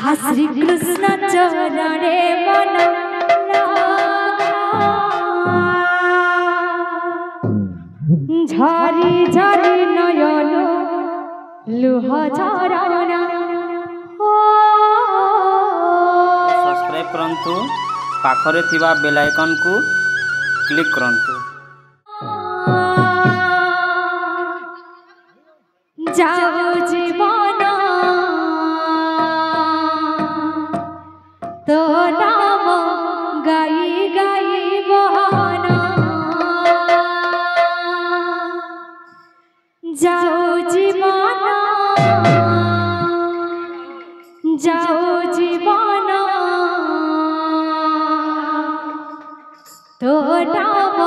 आहा श्री कृष्ण चरणे मन झरी झरी नयन लुह झरना। सब्सक्राइब करंतु पाखरे थिबा बेल आइकन को क्लिक करंतु। जाओ जीवन तो नाम गाई गाई बहाना। जाओ जीवन तो नाम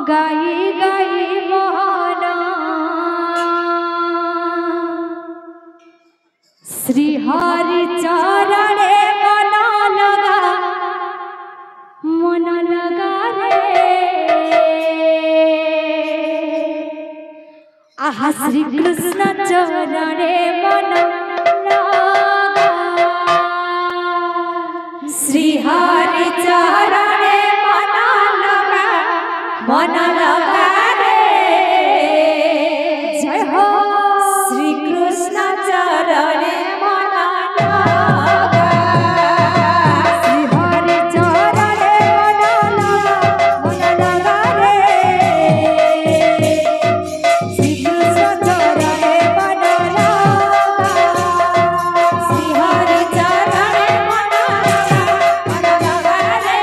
गाई गाई बहाना। श्री हरि चरणे मन लगा रे। आहा श्री कृष्ण चरणे मन लगा। श्री हरि चरणे मन लगा रे। जय हो श्री कृष्ण चरणे मन लगा। श्री हरि चरणे मन लगा रे। श्री कृष्ण चरणे मन लगा। श्री हरि चरणे मन लगा रे।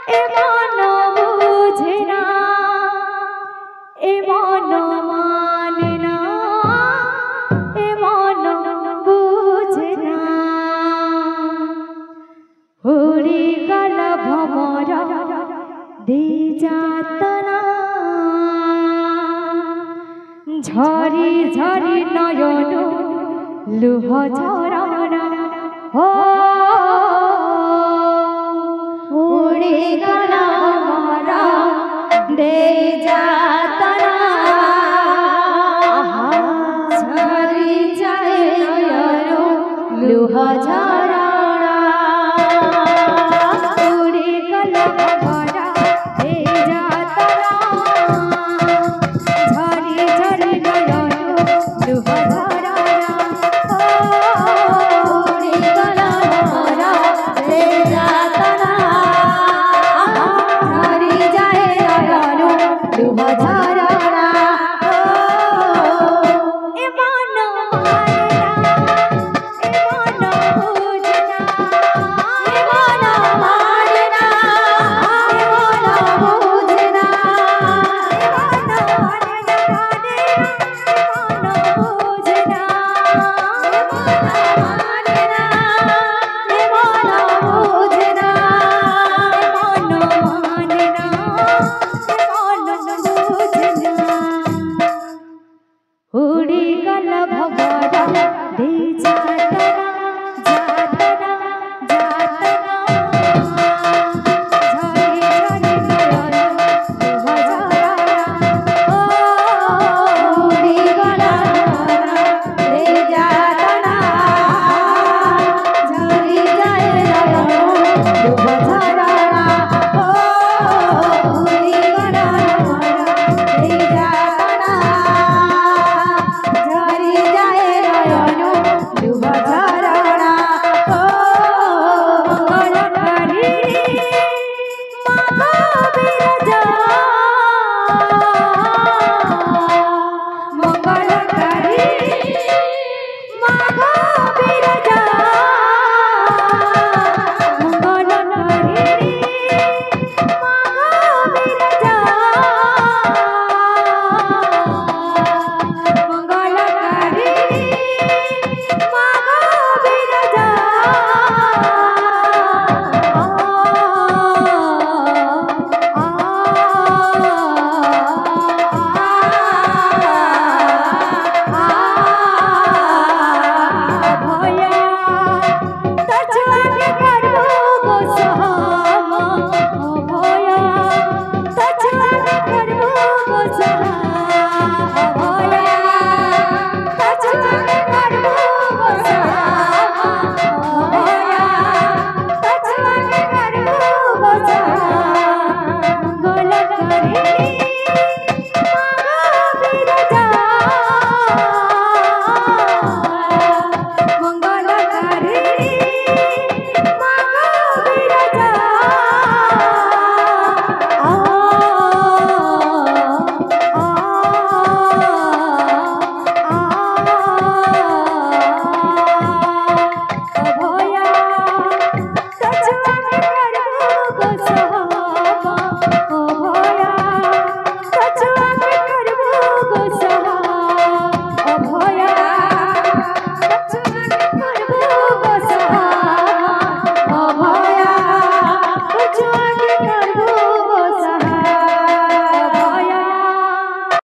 এ মন বুঝে না, এ মন মানে না, এ মন বুঝে না। উড়ি গেল ভ্রমর দে যাতনা, ঝরি ঝরি নয়ন লুহ ঝরনা। ও উড়ি গেল ভ্রমর দে যাতনা, ঝরি ঝরি নয়ন লুহ ঝরনা। উড়ি গেল ভ্রমর দে যাতনা, ঝরি ঝরি নয়ন লুহ ঝরনা। উড়ি গেল ভ্রমর দে যাতনা, ঝরি যায় নয়ন লুহ ঝরনা। এ মন মানে না, এ মন বুঝে না, এ মন মানে না, এ মন বুঝে না, এ মন মানে না, এ মন বুঝে না, এ মন মানে না, এ মন বুঝে না, এ মন মানে না, এ মন বুঝে না। উড়ি গেল ভ্রমর দে যাতনা, যাতনা, যাতনা, ঝরি ঝরি নয়ন লুহ ঝরনা। ও উড়ি গেল ভ্রমর দে যাতনা, ঝরি যায় নয়ন লুহ ঝরনা। ও উড়ি গেল ভ্রমর দে যাতনা, ঝরি যায় নয়ন লুহ ঝরনা। ও মঙ্গল কাহিনী মাগো বিরজা,